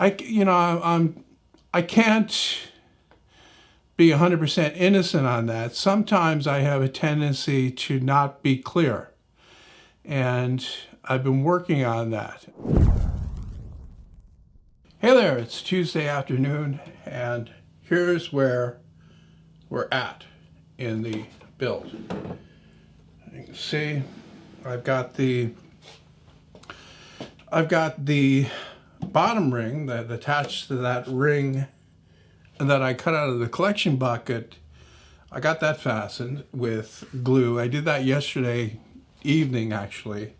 I can't be 100% innocent on that. Sometimes I have a tendency to not be clear, and I've been working on that. Hey there, it's Tuesday afternoon, and here's where we're at in the build. You can see I've got the bottom ring that attached to that ring that I cut out of the collection bucket. I got that fastened with glue. I did that yesterday evening actually,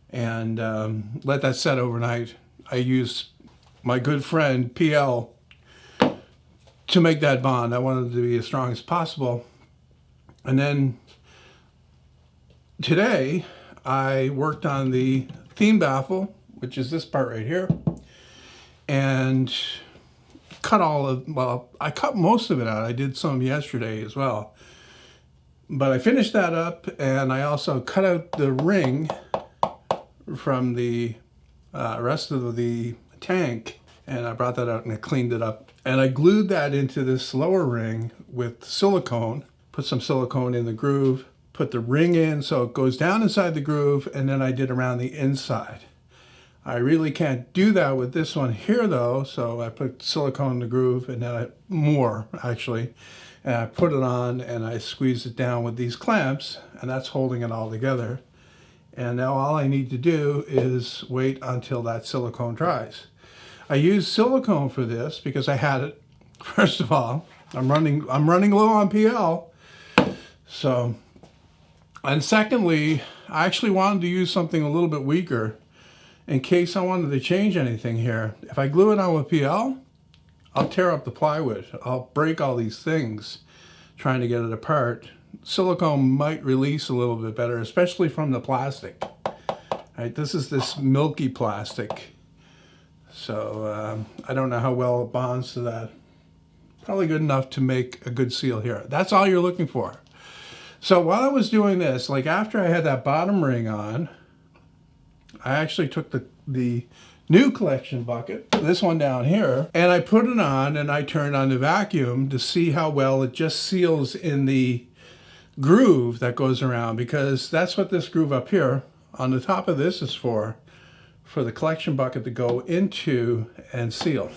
and let that set overnight. I used my good friend PL to make that bond. I wanted it to be as strong as possible. And then today I worked on the theme baffle, which is this part right here, and I cut most of it out. I did some yesterday as well. But I finished that up, and I also cut out the ring from the rest of the tank, and I brought that out and I cleaned it up. And I glued that into this lower ring with silicone, put some silicone in the groove, put the ring in so it goes down inside the groove, and then I did around the inside. I really can't do that with this one here though, so I put silicone in the groove, and then more actually, and I put it on and I squeeze it down with these clamps, and that's holding it all together. And now all I need to do is wait until that silicone dries. I used silicone for this because I had it. First of all, I'm running low on PL. So, and secondly, I actually wanted to use something a little bit weaker in case I wanted to change anything here. If I glue it on with PL, I'll tear up the plywood. I'll break all these things trying to get it apart. Silicone might release a little bit better, especially from the plastic. Right, this is this milky plastic. So I don't know how well it bonds to that. Probably good enough to make a good seal here. That's all you're looking for. So while I was doing this, like after I had that bottom ring on, I actually took the new collection bucket, this one down here, and I put it on and I turned on the vacuum to see how well it just seals in the groove that goes around, because that's what this groove up here on the top of this is for the collection bucket to go into and seal.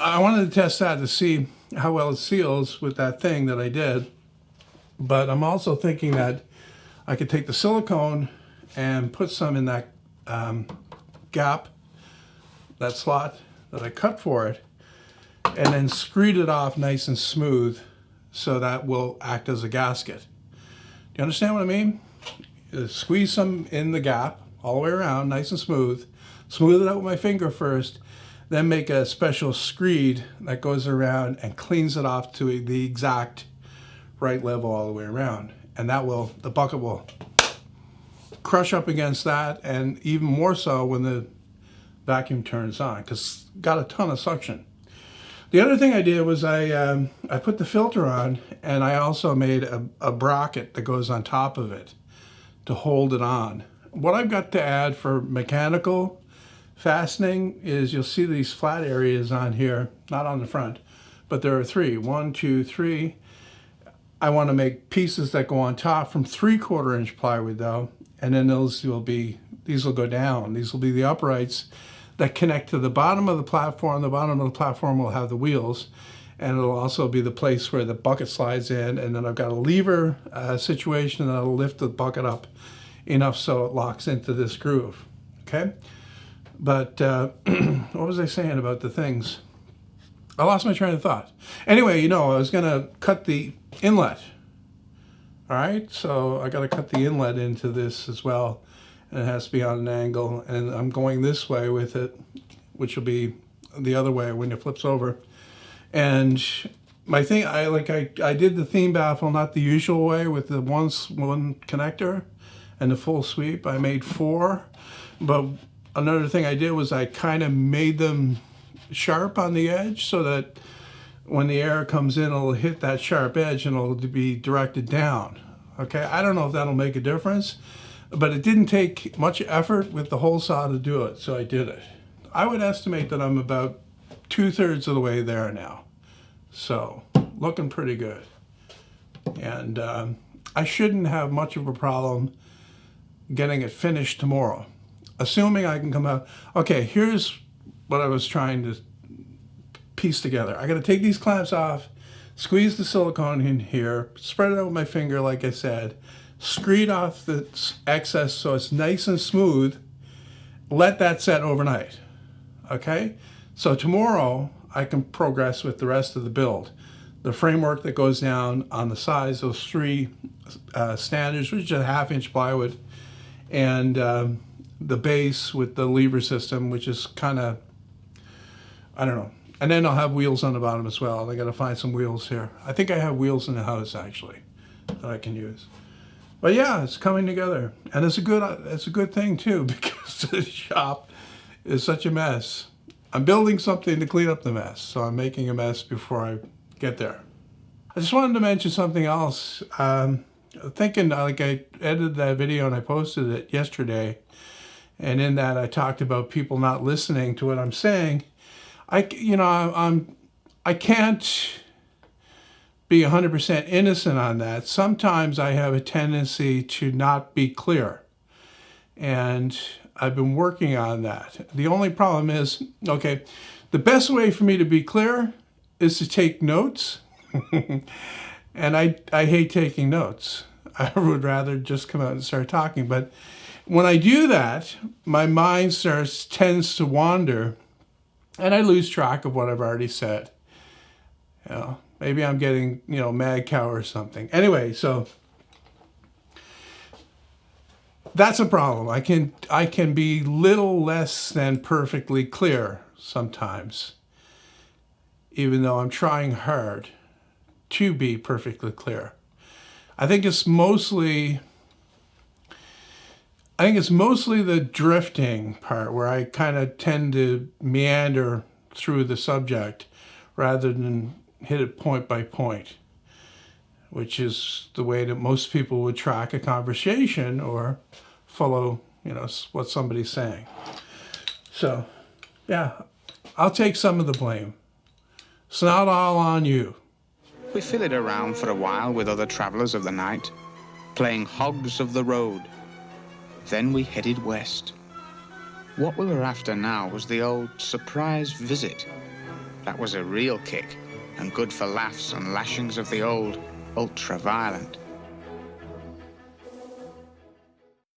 I wanted to test that to see how well it seals with that thing that I did, but I'm also thinking that I could take the silicone and put some in that gap, that slot that I cut for it, and then screed it off nice and smooth so that will act as a gasket. Do you understand what I mean? Squeeze some in the gap all the way around, nice and smooth. Smooth it out with my finger first, then make a special screed that goes around and cleans it off to the exact right level all the way around. And that will, the bucket will crush up against that, and even more so when the vacuum turns on, because it's got a ton of suction. The other thing I did was I put the filter on, and I also made a bracket that goes on top of it to hold it on. What I've got to add for mechanical fastening is, you'll see these flat areas on here, not on the front, but there are three. 1, 2, 3. I want to make pieces that go on top from 3/4 inch plywood though, and then these will go down. These will be the uprights that connect to the bottom of the platform. The bottom of the platform will have the wheels, and it'll also be the place where the bucket slides in, and then I've got a lever situation that'll lift the bucket up enough so it locks into this groove, okay? But what was I saying about the things? I lost my train of thought. Anyway, I was gonna cut the inlet. All right, so I gotta cut the inlet into this as well, and it has to be on an angle, and I'm going this way with it, which will be the other way when it flips over. And my thing, I did the theme baffle not the usual way with the one connector and the full sweep. I made 4, but another thing I did was I kind of made them sharp on the edge so that when the air comes in, it'll hit that sharp edge and it'll be directed down. Okay, I don't know if that'll make a difference, but it didn't take much effort with the hole saw to do it, so I did it. I would estimate that I'm about 2/3 of the way there now. So, looking pretty good. And I shouldn't have much of a problem getting it finished tomorrow, assuming I can come out. Okay, here's what I was trying to piece together. I got to take these clamps off, squeeze the silicone in here, spread it out with my finger like I said, screed off the excess so it's nice and smooth, let that set overnight. Okay, so tomorrow I can progress with the rest of the build. The framework that goes down on the sides, those 3 standards, which is a 1/2-inch plywood, and the base with the lever system, which is kind of, I don't know. And then I'll have wheels on the bottom as well. I got to find some wheels here. I think I have wheels in the house actually that I can use. But yeah, it's coming together, and it's a good thing too, because the shop is such a mess. I'm building something to clean up the mess, so I'm making a mess before I get there. I just wanted to mention something else. Thinking, like, I edited that video and I posted it yesterday, and in that I talked about people not listening to what I'm saying. I can't be 100% innocent on that. Sometimes I have a tendency to not be clear, and I've been working on that. The only problem is, okay, the best way for me to be clear is to take notes, and I hate taking notes. I would rather just come out and start talking, but when I do that, my mind tends to wander, and I lose track of what I've already said. You know, maybe I'm getting, mad cow or something. Anyway, so that's a problem. I can be little less than perfectly clear sometimes, even though I'm trying hard to be perfectly clear. I think it's mostly the drifting part where I kind of tend to meander through the subject rather than hit it point by point, which is the way that most people would track a conversation or follow, what somebody's saying. So, yeah, I'll take some of the blame. It's not all on you. We filled around for a while with other travelers of the night, playing hogs of the road. Then we headed west. What we were after now was the old surprise visit. That was a real kick, and good for laughs and lashings of the old ultra-violent.